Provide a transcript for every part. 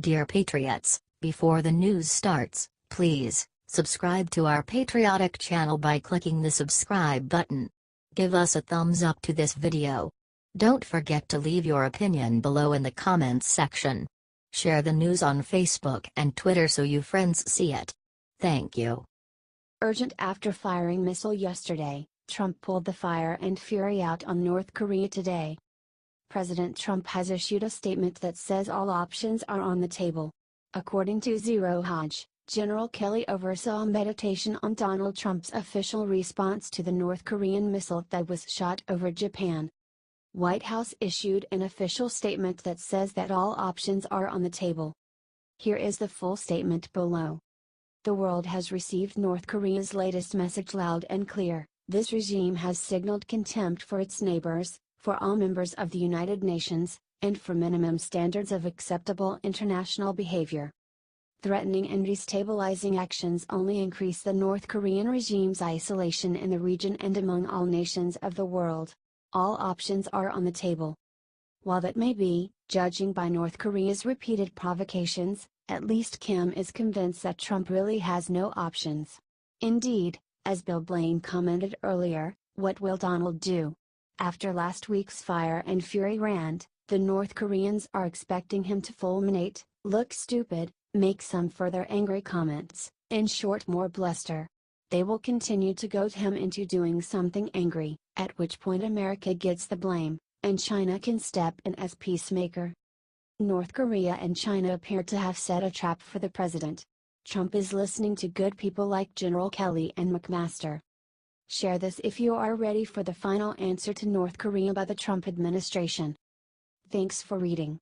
Dear Patriots, before the news starts, please subscribe to our patriotic channel by clicking the subscribe button. Give us a thumbs up to this video. Don't forget to leave your opinion below in the comments section. Share the news on Facebook and Twitter so you friends see it. Thank you. Urgent after firing missile yesterday, Trump pulled the fire and fury out on North Korea today. President Trump has issued a statement that says all options are on the table. According to Zerohedge, General Kelly oversaw a meditation on Donald Trump's official response to the North Korean missile that was shot over Japan. White House issued an official statement that says that all options are on the table. Here is the full statement below. The world has received North Korea's latest message loud and clear. This regime has signaled contempt for its neighbors, for all members of the United Nations, and for minimum standards of acceptable international behavior. Threatening and destabilizing actions only increase the North Korean regime's isolation in the region and among all nations of the world. All options are on the table. While that may be, judging by North Korea's repeated provocations, at least Kim is convinced that Trump really has no options. Indeed, as Bill Blaine commented earlier, what will Donald do? After last week's fire and fury rant, the North Koreans are expecting him to fulminate, look stupid, make some further angry comments, in short more bluster. They will continue to goad him into doing something angry, at which point America gets the blame, and China can step in as peacemaker. North Korea and China appear to have set a trap for the president. Trump is listening to good people like General Kelly and McMaster. Share this if you are ready for the final answer to North Korea by the Trump administration. Thanks for reading.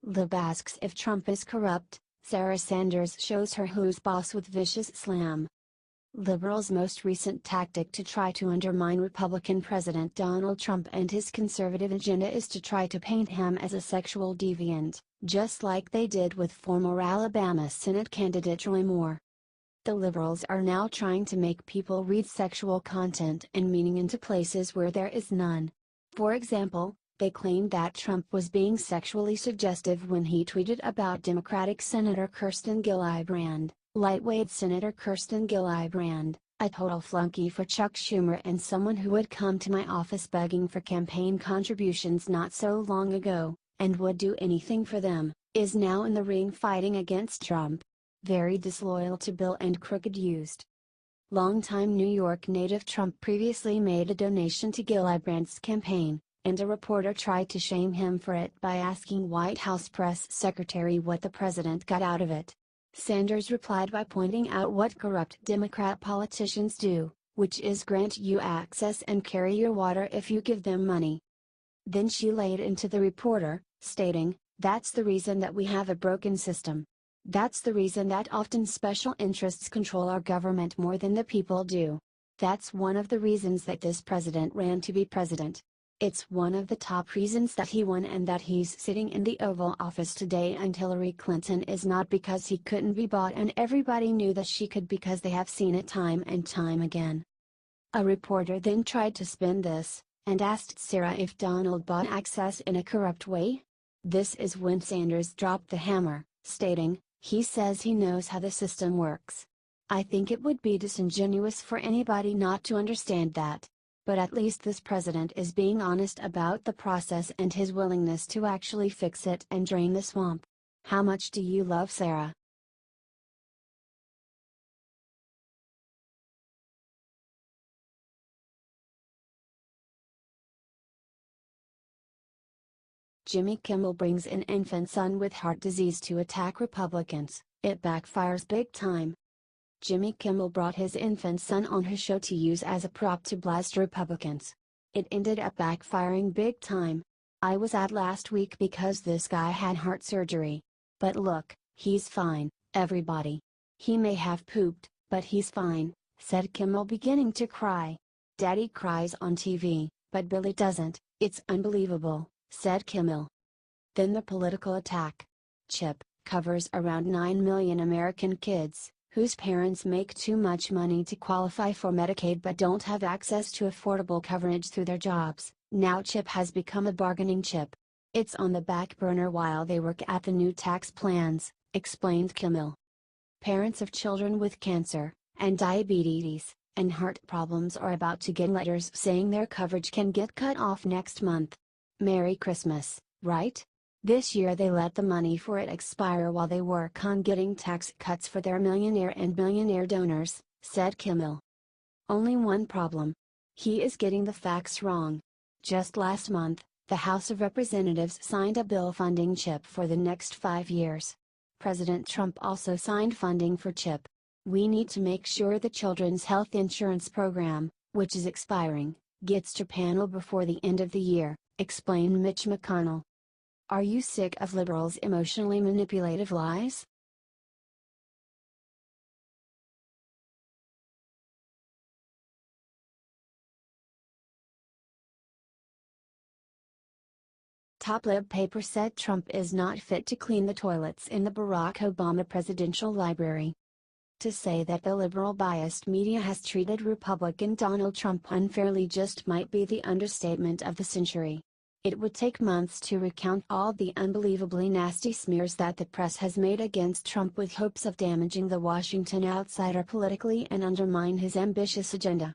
Lib asks if Trump is corrupt, Sarah Sanders shows her who's boss with vicious slam. Liberals' most recent tactic to try to undermine Republican President Donald Trump and his conservative agenda is to try to paint him as a sexual deviant, just like they did with former Alabama Senate candidate Roy Moore. The liberals are now trying to make people read sexual content and meaning into places where there is none. For example, they claimed that Trump was being sexually suggestive when he tweeted about Democratic Senator Kirsten Gillibrand. Lightweight Senator Kirsten Gillibrand, a total flunky for Chuck Schumer and someone who would come to my office begging for campaign contributions not so long ago, and would do anything for them, is now in the ring fighting against Trump. Very disloyal to Bill and crooked used. Longtime New York native Trump previously made a donation to Gillibrand's campaign, and a reporter tried to shame him for it by asking White House press secretary what the president got out of it. Sanders replied by pointing out what corrupt Democrat politicians do, which is grant you access and carry your water if you give them money. Then she laid into the reporter, stating, "That's the reason that we have a broken system. That's the reason that often special interests control our government more than the people do. That's one of the reasons that this president ran to be president. It's one of the top reasons that he won and that he's sitting in the Oval Office today and Hillary Clinton is not because he couldn't be bought and everybody knew that she could because they have seen it time and time again." A reporter then tried to spin this, and asked Sarah if Donald bought access in a corrupt way. This is when Sanders dropped the hammer, stating, "He says he knows how the system works. I think it would be disingenuous for anybody not to understand that. But at least this president is being honest about the process and his willingness to actually fix it and drain the swamp." How much do you love Sarah? Jimmy Kimmel brings in infant son with heart disease to attack Republicans, it backfires big time. Jimmy Kimmel brought his infant son on his show to use as a prop to blast Republicans. It ended up backfiring big time. I was at last week because this guy had heart surgery. But look, he's fine, everybody. He may have pooped, but he's fine, said Kimmel beginning to cry. Daddy cries on TV, but Billy doesn't, it's unbelievable, said Kimmel. Then the political attack. Chip covers around 9 million American kids whose parents make too much money to qualify for Medicaid but don't have access to affordable coverage through their jobs. Now CHIP has become a bargaining chip. It's on the back burner while they work at the new tax plans, explained Kimmel. Parents of children with cancer, and diabetes, and heart problems are about to get letters saying their coverage can get cut off next month. Merry Christmas, right? This year they let the money for it expire while they work on getting tax cuts for their millionaire and billionaire donors, said Kimmel. Only one problem. He is getting the facts wrong. Just last month, the House of Representatives signed a bill funding CHIP for the next 5 years. President Trump also signed funding for CHIP. We need to make sure the Children's Health Insurance Program, which is expiring, gets to panel before the end of the year, explained Mitch McConnell. Are you sick of liberals' emotionally manipulative lies? Top lib paper said Trump is not fit to clean the toilets in the Barack Obama presidential library. To say that the liberal-biased media has treated Republican Donald Trump unfairly just might be the understatement of the century. It would take months to recount all the unbelievably nasty smears that the press has made against Trump with hopes of damaging the Washington outsider politically and undermine his ambitious agenda.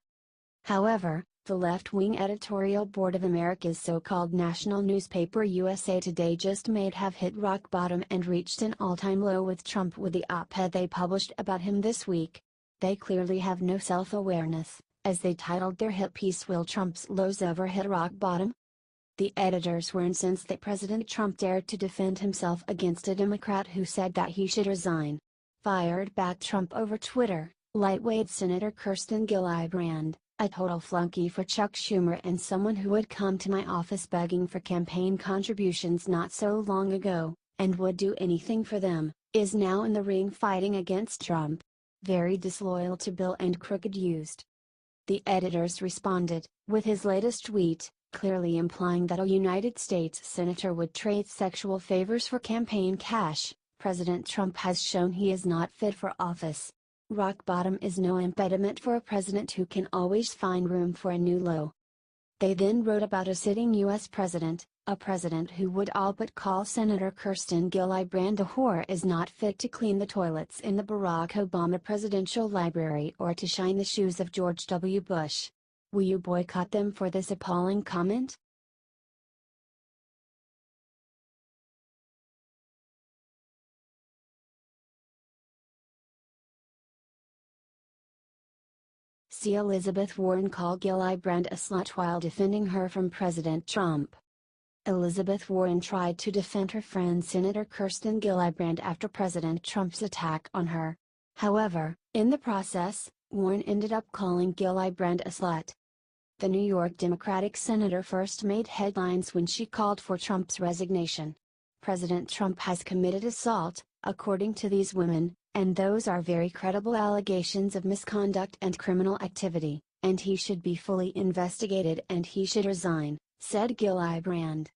However, the left-wing editorial board of America's so-called national newspaper USA Today just may have hit rock bottom and reached an all-time low with Trump with the op-ed they published about him this week. They clearly have no self-awareness, as they titled their hit piece "Will Trump's Lows Ever Hit Rock Bottom?" The editors were incensed that President Trump dared to defend himself against a Democrat who said that he should resign. Fired back Trump over Twitter, lightweight Senator Kirsten Gillibrand, a total flunky for Chuck Schumer and someone who would come to my office begging for campaign contributions not so long ago, and would do anything for them, is now in the ring fighting against Trump. Very disloyal to Bill and crooked used. The editors responded, with his latest tweet, clearly implying that a United States senator would trade sexual favors for campaign cash. President Trump has shown he is not fit for office. Rock bottom is no impediment for a president who can always find room for a new low. They then wrote about a sitting U.S. president, a president who would all but call Senator Kirsten Gillibrand a whore is not fit to clean the toilets in the Barack Obama presidential library or to shine the shoes of George W. Bush. Will you boycott them for this appalling comment? See Elizabeth Warren call Gillibrand a slut while defending her from President Trump. Elizabeth Warren tried to defend her friend Senator Kirsten Gillibrand after President Trump's attack on her. However, in the process, Warren ended up calling Gillibrand a slut. The New York Democratic senator first made headlines when she called for Trump's resignation. President Trump has committed assault, according to these women, and those are very credible allegations of misconduct and criminal activity, and he should be fully investigated and he should resign, said Gillibrand.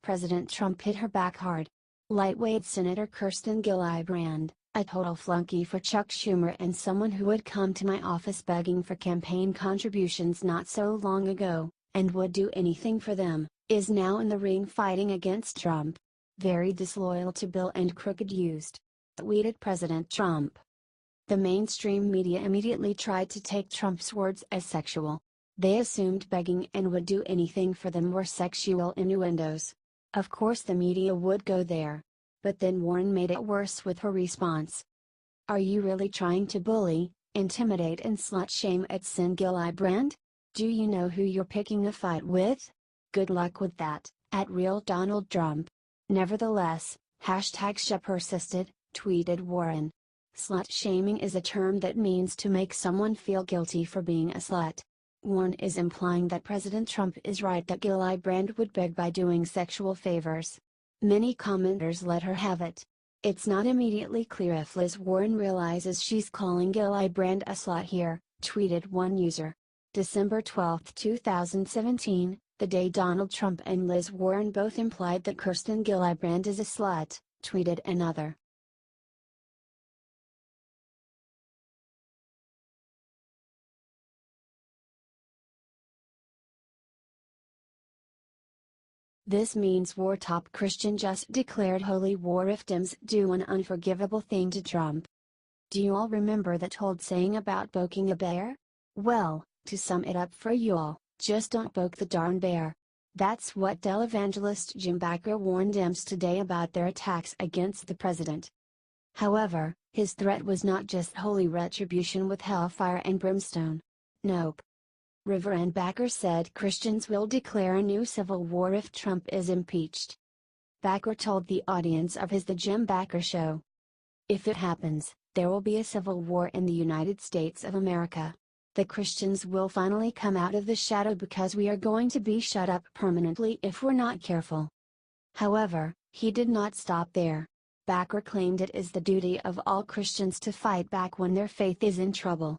President Trump hit her back hard. Lightweight Senator Kirsten Gillibrand, a total flunky for Chuck Schumer and someone who would come to my office begging for campaign contributions not so long ago, and would do anything for them, is now in the ring fighting against Trump. Very disloyal to Bill and crooked used. Tweeted President Trump. The mainstream media immediately tried to take Trump's words as sexual. They assumed begging and would do anything for them were sexual innuendos. Of course the media would go there. But then Warren made it worse with her response. Are you really trying to bully, intimidate and slut-shame at Sen Gillibrand? Do you know who you're picking a fight with? Good luck with that, at Real Donald Trump. Nevertheless, #She persisted, tweeted Warren. Slut-shaming is a term that means to make someone feel guilty for being a slut. Warren is implying that President Trump is right that Gillibrand would beg by doing sexual favors. Many commenters let her have it. It's not immediately clear if Liz Warren realizes she's calling Gillibrand a slut here, tweeted one user. December 12, 2017, the day Donald Trump and Liz Warren both implied that Kirsten Gillibrand is a slut, tweeted another. This means war. Top Christian just declared holy war if Dems do an unforgivable thing to Trump. Do you all remember that old saying about poking a bear? Well, to sum it up for you all, just don't poke the darn bear. That's what televangelist Jim Bakker warned Dems today about their attacks against the president. However, his threat was not just holy retribution with hellfire and brimstone. Nope. Reverend Bakker said Christians will declare a new civil war if Trump is impeached. Bakker told the audience of his The Jim Bakker Show. If it happens, there will be a civil war in the United States of America. The Christians will finally come out of the shadow because we are going to be shut up permanently if we're not careful. However, he did not stop there. Bakker claimed it is the duty of all Christians to fight back when their faith is in trouble.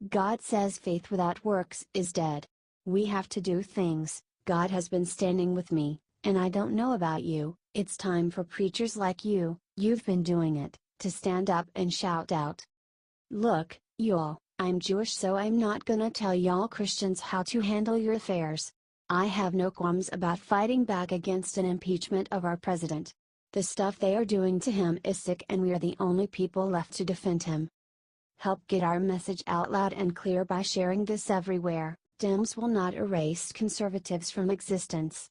God says faith without works is dead. We have to do things. God has been standing with me, and I don't know about you, it's time for preachers like you've been doing it, to stand up and shout out. Look, y'all, I'm Jewish, so I'm not gonna tell y'all Christians how to handle your affairs. I have no qualms about fighting back against an impeachment of our president. The stuff they are doing to him is sick, and we are the only people left to defend him. Help get our message out loud and clear by sharing this everywhere. Dems will not erase conservatives from existence.